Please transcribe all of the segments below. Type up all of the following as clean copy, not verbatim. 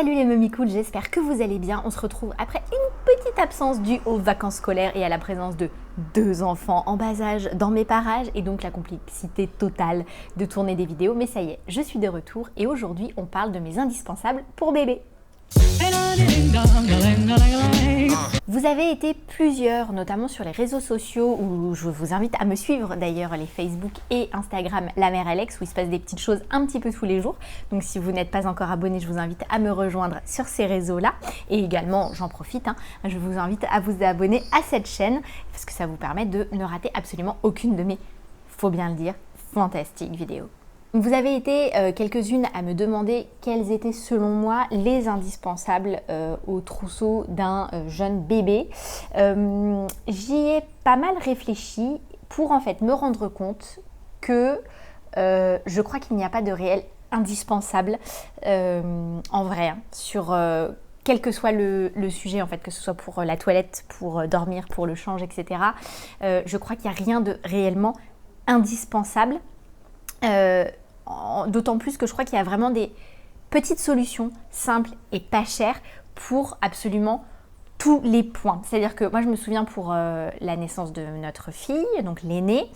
Salut les mamies cool, j'espère que vous allez bien. On se retrouve après une petite absence due aux vacances scolaires et à la présence de 2 enfants en bas âge dans mes parages et donc la complexité totale de tourner des vidéos. Mais ça y est, je suis de retour et aujourd'hui on parle de mes indispensables pour bébé. Vous avez été plusieurs, notamment sur les réseaux sociaux, où je vous invite à me suivre d'ailleurs, les Facebook et Instagram La Mère Alex, où il se passe des petites choses un petit peu tous les jours. Donc si vous n'êtes pas encore abonné, je vous invite à me rejoindre sur ces réseaux-là. Et également, j'en profite, je vous invite à vous abonner à cette chaîne, parce que ça vous permet de ne rater absolument aucune de mes, faut bien le dire, fantastiques vidéos. Vous avez été quelques-unes à me demander quels étaient selon moi les indispensables au trousseau d'un jeune bébé. J'y ai pas mal réfléchi pour en fait me rendre compte que je crois qu'il n'y a pas de réel indispensable en vrai sur quel que soit le sujet en fait, que ce soit pour la toilette, pour dormir, pour le change, etc. Je crois qu'il n'y a rien de réellement indispensable. D'autant plus que je crois qu'il y a vraiment des petites solutions simples et pas chères pour absolument tous les points. C'est-à-dire que moi je me souviens pour la naissance de notre fille, donc l'aînée,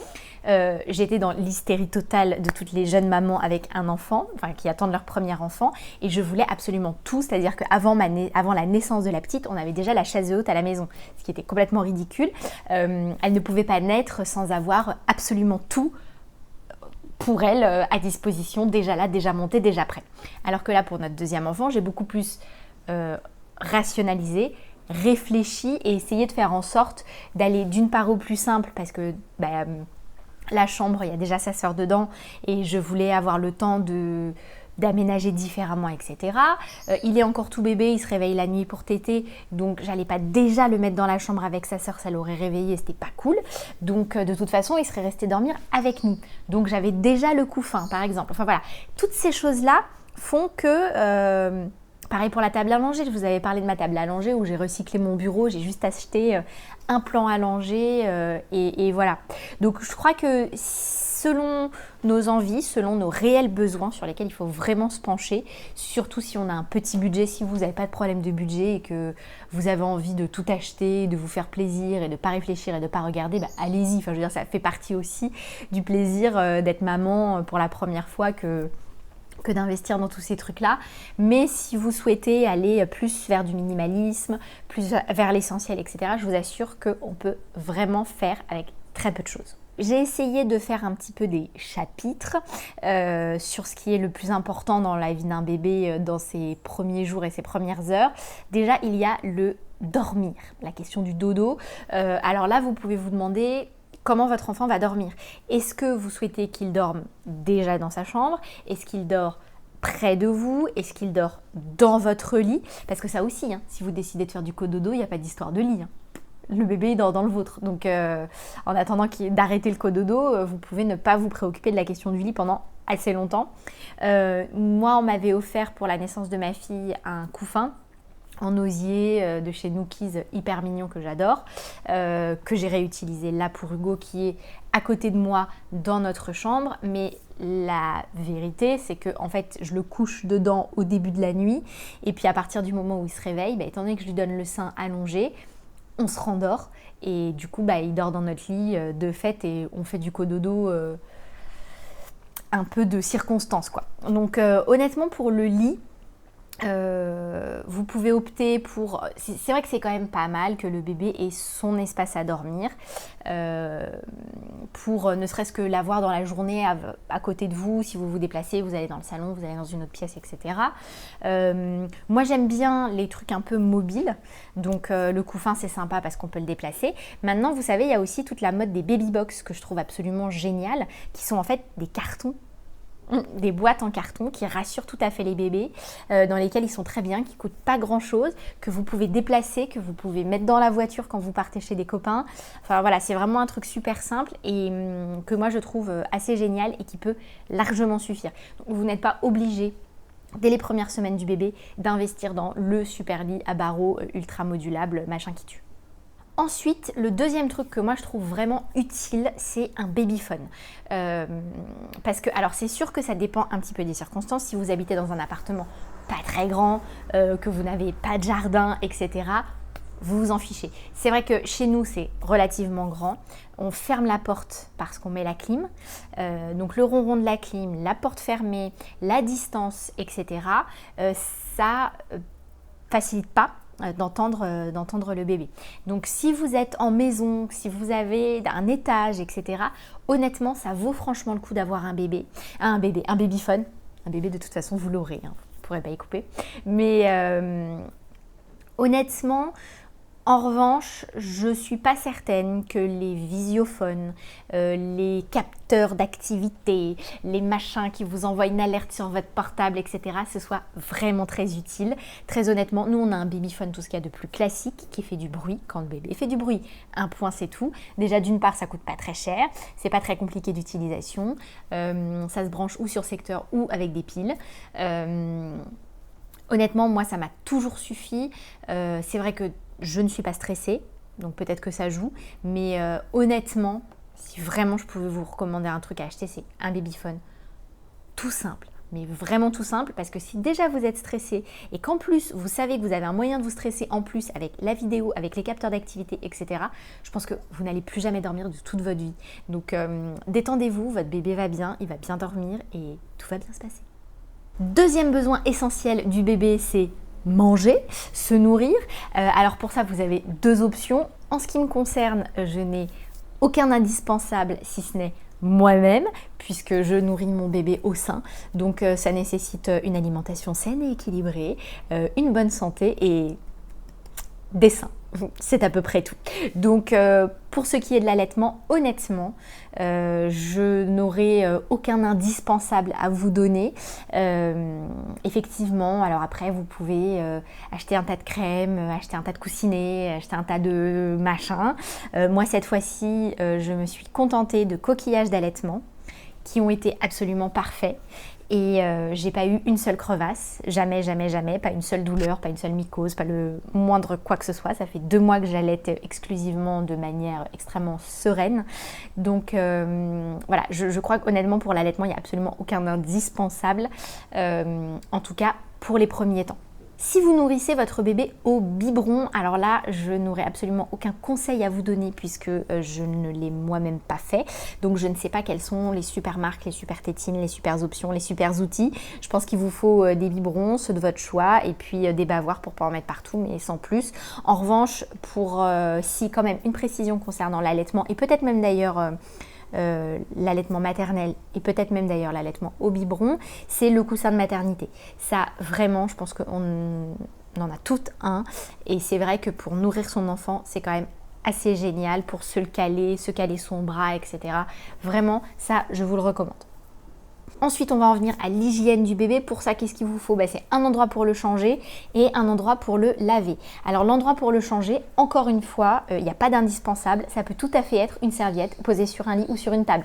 j'étais dans l'hystérie totale de toutes les jeunes mamans avec un enfant, enfin qui attendent leur premier enfant, et je voulais absolument tout, c'est-à-dire qu'avant avant la naissance de la petite, on avait déjà la chaise haute à la maison, ce qui était complètement ridicule. Elle ne pouvait pas naître sans avoir absolument tout pour elle à disposition, déjà là, déjà monté, déjà prêt. Alors que là, pour notre deuxième enfant, j'ai beaucoup plus rationalisé, réfléchi et essayé de faire en sorte d'aller d'une part au plus simple parce que la chambre, il y a déjà sa sœur dedans et je voulais avoir le temps d'aménager différemment, etc. Il est encore tout bébé, il se réveille la nuit pour téter, donc j'allais pas déjà le mettre dans la chambre avec sa sœur, ça l'aurait réveillé, c'était pas cool. Donc de toute façon, il serait resté dormir avec nous. Donc j'avais déjà le couffin, par exemple. Enfin voilà, toutes ces choses-là font que... pareil pour la table à langer, je vous avais parlé de ma table à langer où j'ai recyclé mon bureau, j'ai juste acheté un plan à langer et voilà. Donc je crois que selon nos envies, selon nos réels besoins sur lesquels il faut vraiment se pencher, surtout si on a un petit budget, si vous n'avez pas de problème de budget et que vous avez envie de tout acheter, de vous faire plaisir et de ne pas réfléchir et de ne pas regarder, allez-y. Enfin, je veux dire, ça fait partie aussi du plaisir d'être maman pour la première fois que d'investir dans tous ces trucs-là. Mais si vous souhaitez aller plus vers du minimalisme, plus vers l'essentiel, etc., je vous assure qu'on peut vraiment faire avec très peu de choses. J'ai essayé de faire un petit peu des chapitres sur ce qui est le plus important dans la vie d'un bébé dans ses premiers jours et ses premières heures. Déjà, il y a le dormir, la question du dodo. Alors là, vous pouvez vous demander comment votre enfant va dormir. Est-ce que vous souhaitez qu'il dorme déjà dans sa chambre? Est-ce qu'il dort près de vous? Est-ce qu'il dort dans votre lit? Parce que ça aussi, si vous décidez de faire du cododo, il n'y a pas d'histoire de lit. Le bébé dort dans le vôtre. Donc en attendant d'arrêter le cododo, vous pouvez ne pas vous préoccuper de la question du lit pendant assez longtemps. Moi, on m'avait offert pour la naissance de ma fille un couffin en osier de chez Nookies, hyper mignon, que j'adore, que j'ai réutilisé là pour Hugo qui est à côté de moi dans notre chambre. Mais la vérité, c'est que en fait, je le couche dedans au début de la nuit et puis à partir du moment où il se réveille, étant donné que je lui donne le sein allongé, on se rendort et du coup, il dort dans notre lit de fait et on fait du cododo un peu de circonstance, quoi. Donc honnêtement, pour le lit, vous pouvez opter pour... C'est vrai que c'est quand même pas mal que le bébé ait son espace à dormir pour ne serait-ce que l'avoir dans la journée à côté de vous. Si vous vous déplacez, vous allez dans le salon, vous allez dans une autre pièce, etc. Moi j'aime bien les trucs un peu mobiles, donc le couffin c'est sympa parce qu'on peut le déplacer. Maintenant vous savez, il y a aussi toute la mode des baby box que je trouve absolument géniale, qui sont en fait des cartons, des boîtes en carton qui rassurent tout à fait les bébés, dans lesquels ils sont très bien, qui ne coûtent pas grand chose, que vous pouvez déplacer, que vous pouvez mettre dans la voiture quand vous partez chez des copains. Enfin voilà, c'est vraiment un truc super simple et que moi je trouve assez génial et qui peut largement suffire. Donc, vous n'êtes pas obligé dès les premières semaines du bébé d'investir dans le super lit à barreaux ultra modulable, machin qui tue. Ensuite, le deuxième truc que moi je trouve vraiment utile, c'est un babyphone. Parce que, alors c'est sûr que ça dépend un petit peu des circonstances. Si vous habitez dans un appartement, pas très grand, que vous n'avez pas de jardin, etc., vous vous en fichez. C'est vrai que chez nous, c'est relativement grand. On ferme la porte parce qu'on met la clim. Donc le ronron de la clim, la porte fermée, la distance, etc., ça facilite pas d'entendre le bébé. Donc si vous êtes en maison, si vous avez un étage, etc., honnêtement, ça vaut franchement le coup d'avoir un babyphone. Un bébé, de toute façon, vous l'aurez, hein. Vous ne pourrez pas y couper. Mais honnêtement, en revanche, je ne suis pas certaine que les visiophones, les capteurs d'activité, les machins qui vous envoient une alerte sur votre portable, etc., ce soit vraiment très utile. Très honnêtement, nous on a un babyphone, tout ce qu'il y a de plus classique, qui fait du bruit quand le bébé fait du bruit. Un point, c'est tout. Déjà, d'une part, ça coûte pas très cher, c'est pas très compliqué d'utilisation. Ça se branche ou sur secteur ou avec des piles. Honnêtement, moi, ça m'a toujours suffi. C'est vrai que je ne suis pas stressée, donc peut-être que ça joue. Mais honnêtement, si vraiment je pouvais vous recommander un truc à acheter, c'est un babyphone. Tout simple, mais vraiment tout simple. Parce que si déjà vous êtes stressé et qu'en plus, vous savez que vous avez un moyen de vous stresser en plus avec la vidéo, avec les capteurs d'activité, etc., je pense que vous n'allez plus jamais dormir de toute votre vie. Donc détendez-vous, votre bébé va bien, il va bien dormir et tout va bien se passer. Deuxième besoin essentiel du bébé, c'est manger, se nourrir. Alors pour ça, vous avez deux options. En ce qui me concerne, je n'ai aucun indispensable si ce n'est moi-même, puisque je nourris mon bébé au sein. Donc ça nécessite une alimentation saine et équilibrée, une bonne santé et des seins. C'est à peu près tout. Donc pour ce qui est de l'allaitement, honnêtement, je n'aurai aucun indispensable à vous donner. Effectivement, alors après vous pouvez acheter un tas de crèmes, acheter un tas de coussinets, acheter un tas de machins. Moi cette fois-ci, je me suis contentée de coquillages d'allaitement qui ont été absolument parfaits. Et j'ai pas eu une seule crevasse, jamais, pas une seule douleur, pas une seule mycose, pas le moindre quoi que ce soit. Ça fait 2 mois que j'allaite exclusivement de manière extrêmement sereine. Donc voilà, je crois qu'honnêtement pour l'allaitement, il n'y a absolument aucun indispensable, en tout cas pour les premiers temps. Si vous nourrissez votre bébé au biberon, alors là, je n'aurai absolument aucun conseil à vous donner puisque je ne l'ai moi-même pas fait. Donc je ne sais pas quelles sont les super marques, les super tétines, les super options, les super outils. Je pense qu'il vous faut des biberons, ceux de votre choix, et puis des bavoirs pour pas en mettre partout, mais sans plus. En revanche, pour si quand même une précision concernant l'allaitement, et peut-être même d'ailleurs l'allaitement maternel et peut-être même d'ailleurs l'allaitement au biberon, c'est le coussin de maternité. Ça vraiment, je pense qu'on en a tout un et c'est vrai que pour nourrir son enfant, c'est quand même assez génial pour se caler son bras, etc. Vraiment, ça, je vous le recommande. Ensuite, on va en venir à l'hygiène du bébé. Pour ça, qu'est-ce qu'il vous faut ? C'est un endroit pour le changer et un endroit pour le laver. Alors, l'endroit pour le changer, encore une fois, il n'y a pas d'indispensable. Ça peut tout à fait être une serviette posée sur un lit ou sur une table.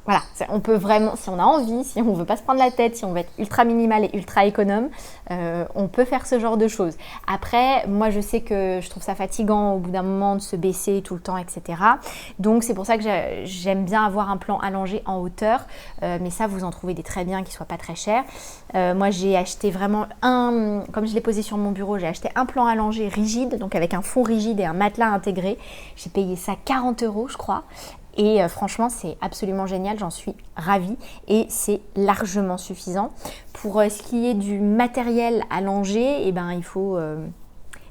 Voilà, on peut vraiment, si on a envie, si on ne veut pas se prendre la tête, si on veut être ultra minimal et ultra économe, on peut faire ce genre de choses. Après, moi je sais que je trouve ça fatigant au bout d'un moment de se baisser tout le temps, etc. Donc c'est pour ça que j'aime bien avoir un plan allongé en hauteur, mais ça vous en trouvez des très bien qui ne soient pas très chers. Moi j'ai acheté vraiment comme je l'ai posé sur mon bureau, j'ai acheté un plan allongé rigide, donc avec un fond rigide et un matelas intégré. J'ai payé ça 40 € je crois. Et franchement, c'est absolument génial, j'en suis ravie et c'est largement suffisant. Pour ce qui est du matériel allongé, il faut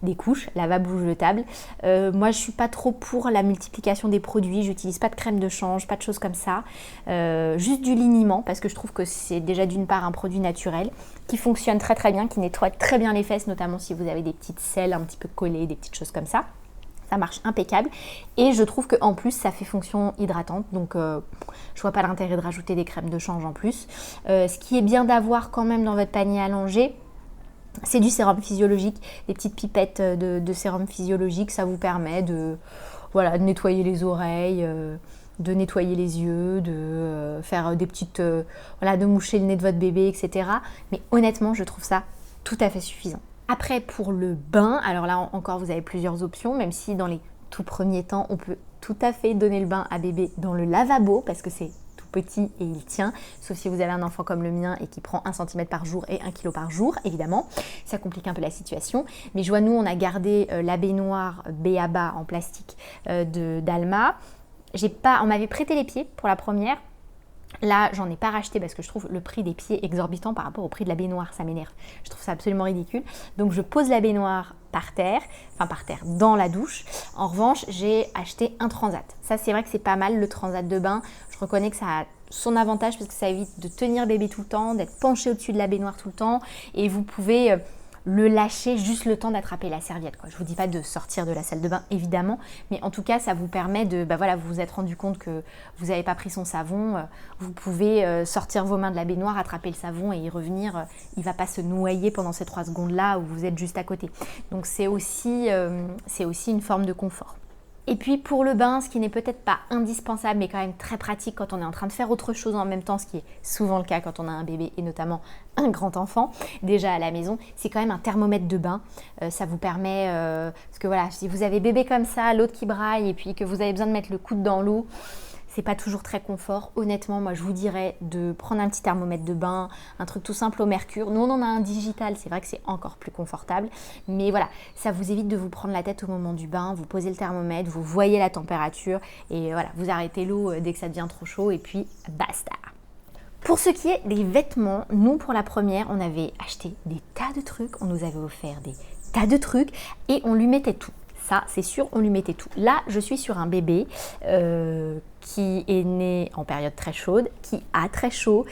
des couches, lavabo jetable. Moi, je suis pas trop pour la multiplication des produits, j'utilise pas de crème de change, pas de choses comme ça. Juste du liniment parce que je trouve que c'est déjà d'une part un produit naturel qui fonctionne très très bien, qui nettoie très bien les fesses, notamment si vous avez des petites selles un petit peu collées, des petites choses comme ça. Ça marche impeccable et je trouve qu'en plus ça fait fonction hydratante, donc je vois pas l'intérêt de rajouter des crèmes de change en plus. Ce qui est bien d'avoir quand même dans votre panier allongé, c'est du sérum physiologique, des petites pipettes de sérum physiologique. Ça vous permet de nettoyer les oreilles, de nettoyer les yeux, de faire des petites, de moucher le nez de votre bébé, etc. Mais honnêtement, je trouve ça tout à fait suffisant. Après, pour le bain, alors là encore, vous avez plusieurs options, même si dans les tout premiers temps, on peut tout à fait donner le bain à bébé dans le lavabo, parce que c'est tout petit et il tient, sauf si vous avez un enfant comme le mien et qui prend 1 cm par jour et 1 kg par jour, évidemment. Ça complique un peu la situation. Mais je vois, nous, on a gardé la baignoire B.A.B.A. en plastique d'Alma. On m'avait prêté les pieds pour la première. Là, j'en ai pas racheté parce que je trouve le prix des pieds exorbitant par rapport au prix de la baignoire, ça m'énerve. Je trouve ça absolument ridicule. Donc je pose la baignoire par terre, dans la douche. En revanche, j'ai acheté un transat. Ça, c'est vrai que c'est pas mal, le transat de bain. Je reconnais que ça a son avantage parce que ça évite de tenir bébé tout le temps, d'être penché au-dessus de la baignoire tout le temps. Et vous pouvez le lâcher juste le temps d'attraper la serviette, quoi. Je ne vous dis pas de sortir de la salle de bain, évidemment, mais en tout cas, ça vous permet de, vous vous êtes rendu compte que vous n'avez pas pris son savon, vous pouvez sortir vos mains de la baignoire, attraper le savon et y revenir. Il ne va pas se noyer pendant ces 3 secondes-là où vous êtes juste à côté. Donc, c'est aussi une forme de confort. Et puis pour le bain, ce qui n'est peut-être pas indispensable, mais quand même très pratique quand on est en train de faire autre chose en même temps, ce qui est souvent le cas quand on a un bébé et notamment un grand enfant, déjà à la maison, c'est quand même un thermomètre de bain. Ça vous permet, parce que voilà, si vous avez bébé comme ça, l'autre qui braille et puis que vous avez besoin de mettre le coude dans l'eau, c'est pas toujours très confort. Honnêtement, moi je vous dirais de prendre un petit thermomètre de bain, un truc tout simple au mercure. Nous on en a un digital, c'est vrai que c'est encore plus confortable. Mais voilà, ça vous évite de vous prendre la tête au moment du bain. Vous posez le thermomètre, vous voyez la température et voilà, vous arrêtez l'eau dès que ça devient trop chaud et puis basta. Pour ce qui est des vêtements, nous pour la première, on avait acheté des tas de trucs, on nous avait offert des tas de trucs et on lui mettait tout. Ça, c'est sûr, on lui mettait tout. Là, je suis sur un bébé qui est né en période très chaude, qui a très chaud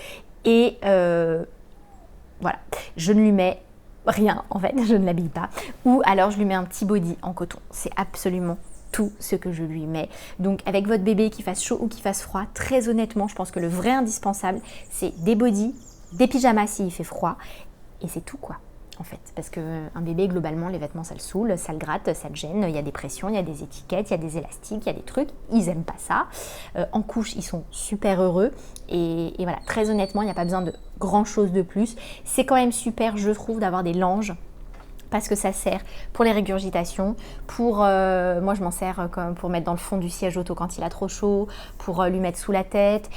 et voilà, je ne lui mets rien en fait, je ne l'habille pas. Ou alors je lui mets un petit body en coton. C'est absolument tout ce que je lui mets. Donc avec votre bébé, qu'il fasse chaud ou qu'il fasse froid, très honnêtement, je pense que le vrai indispensable, c'est des bodys, des pyjamas s'il fait froid et c'est tout quoi. En fait, parce qu'un bébé, globalement, les vêtements, ça le saoule, ça le gratte, ça le gêne, il y a des pressions, il y a des étiquettes, il y a des élastiques, il y a des trucs, ils n'aiment pas ça. En couche, ils sont super heureux et voilà, très honnêtement, il n'y a pas besoin de grand chose de plus. C'est quand même super, je trouve, d'avoir des langes parce que ça sert pour les régurgitations, moi je m'en sers comme pour mettre dans le fond du siège auto quand il a trop chaud, pour lui mettre sous la tête,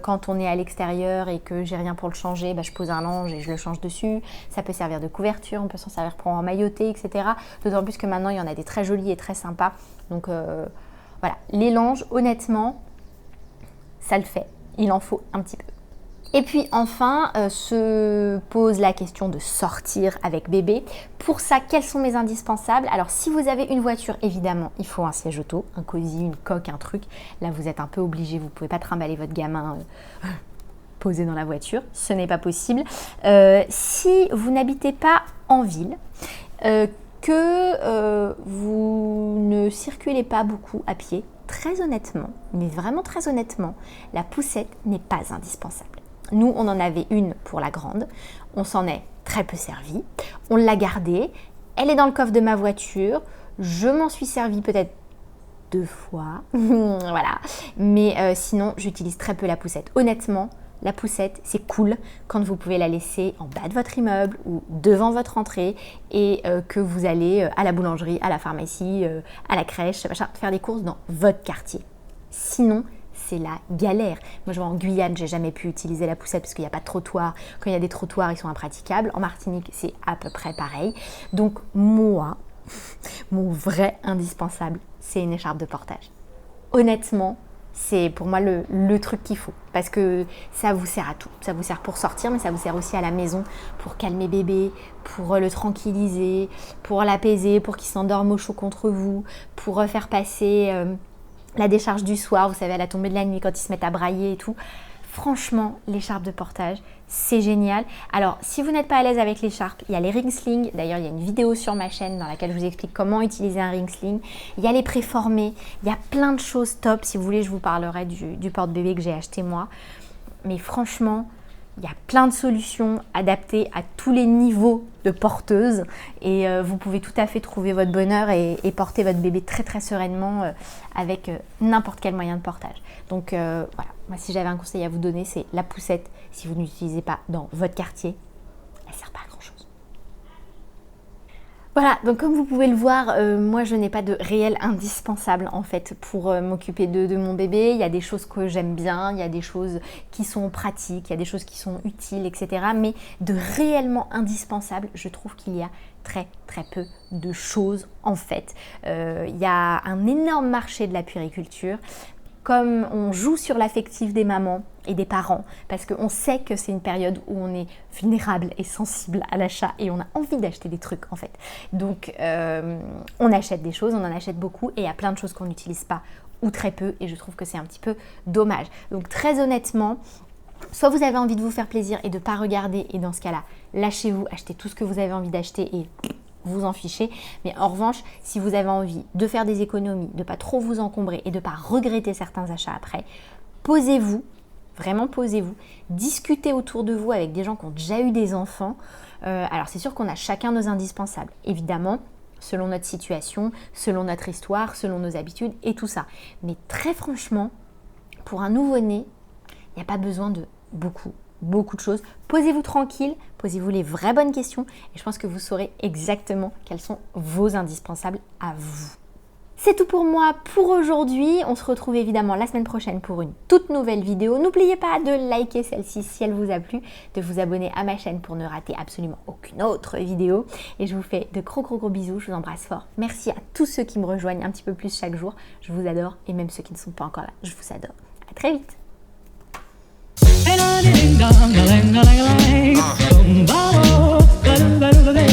quand on est à l'extérieur et que j'ai rien pour le changer, je pose un lange et je le change dessus, ça peut servir de couverture, on peut s'en servir pour emmailloter, etc. D'autant plus que maintenant il y en a des très jolis et très sympas, donc voilà, les langes honnêtement, ça le fait, il en faut un petit peu. Et puis enfin, se pose la question de sortir avec bébé. Pour ça, quels sont mes indispensables? Alors si vous avez une voiture, évidemment, il faut un siège auto, un cosy, une coque, un truc. Là, vous êtes un peu obligé, vous ne pouvez pas trimballer votre gamin posé dans la voiture, ce n'est pas possible. Si vous n'habitez pas en ville, que vous ne circulez pas beaucoup à pied, très honnêtement, mais vraiment très honnêtement, la poussette n'est pas indispensable. Nous, on en avait une pour la grande, on s'en est très peu servi, on l'a gardée, elle est dans le coffre de ma voiture, je m'en suis servi peut-être 2 fois, voilà, mais sinon j'utilise très peu la poussette. Honnêtement, la poussette, c'est cool quand vous pouvez la laisser en bas de votre immeuble ou devant votre entrée et que vous allez à la boulangerie, à la pharmacie, à la crèche, faire des courses dans votre quartier. Sinon, c'est la galère. Moi, je vois en Guyane, j'ai jamais pu utiliser la poussette parce qu'il n'y a pas de trottoir. Quand il y a des trottoirs, ils sont impraticables. En Martinique, c'est à peu près pareil. Donc, moi, mon vrai indispensable, c'est une écharpe de portage. Honnêtement, c'est pour moi le truc qu'il faut parce que ça vous sert à tout. Ça vous sert pour sortir, mais ça vous sert aussi à la maison pour calmer bébé, pour le tranquilliser, pour l'apaiser, pour qu'il s'endorme au chaud contre vous, pour faire passer la décharge du soir, vous savez, à la tombée de la nuit quand ils se mettent à brailler et tout. Franchement, l'écharpe de portage, c'est génial. Alors, si vous n'êtes pas à l'aise avec l'écharpe, il y a les ring slings. D'ailleurs, il y a une vidéo sur ma chaîne dans laquelle je vous explique comment utiliser un ring sling. Il y a les préformés. Il y a plein de choses top. Si vous voulez, je vous parlerai du porte-bébé que j'ai acheté moi. Mais franchement, il y a plein de solutions adaptées à tous les niveaux de porteuse et vous pouvez tout à fait trouver votre bonheur et porter votre bébé très très sereinement avec n'importe quel moyen de portage. Donc voilà, moi si j'avais un conseil à vous donner, c'est la poussette. Si vous n'utilisez pas dans votre quartier, elle ne sert pas à grand chose. Voilà, donc comme vous pouvez le voir, moi je n'ai pas de réel indispensable en fait pour m'occuper de mon bébé. Il y a des choses que j'aime bien, il y a des choses qui sont pratiques, il y a des choses qui sont utiles, etc. Mais de réellement indispensable, je trouve qu'il y a très très peu de choses en fait. Il y a un énorme marché de la puériculture. Comme on joue sur l'affectif des mamans et des parents, parce qu'on sait que c'est une période où on est vulnérable et sensible à l'achat et on a envie d'acheter des trucs en fait. Donc on achète des choses, on en achète beaucoup et il y a plein de choses qu'on n'utilise pas ou très peu et je trouve que c'est un petit peu dommage. Donc très honnêtement, soit vous avez envie de vous faire plaisir et de ne pas regarder et dans ce cas-là, lâchez-vous, achetez tout ce que vous avez envie d'acheter et vous en fichez. Mais en revanche, si vous avez envie de faire des économies, de ne pas trop vous encombrer et de ne pas regretter certains achats après, posez-vous, vraiment posez-vous, discutez autour de vous avec des gens qui ont déjà eu des enfants. Alors c'est sûr qu'on a chacun nos indispensables, évidemment, selon notre situation, selon notre histoire, selon nos habitudes et tout ça. Mais très franchement, pour un nouveau-né, il n'y a pas besoin de beaucoup de choses. Posez-vous tranquille, posez-vous les vraies bonnes questions et je pense que vous saurez exactement quels sont vos indispensables à vous. C'est tout pour moi pour aujourd'hui. On se retrouve évidemment la semaine prochaine pour une toute nouvelle vidéo. N'oubliez pas de liker celle-ci si elle vous a plu, de vous abonner à ma chaîne pour ne rater absolument aucune autre vidéo. Et je vous fais de gros bisous, je vous embrasse fort. Merci à tous ceux qui me rejoignent un petit peu plus chaque jour. Je vous adore et même ceux qui ne sont pas encore là, je vous adore. À très vite. Ding dong, ding dong, ding dong, ding dong, ding dong, ding dong, ding dong, ding dong.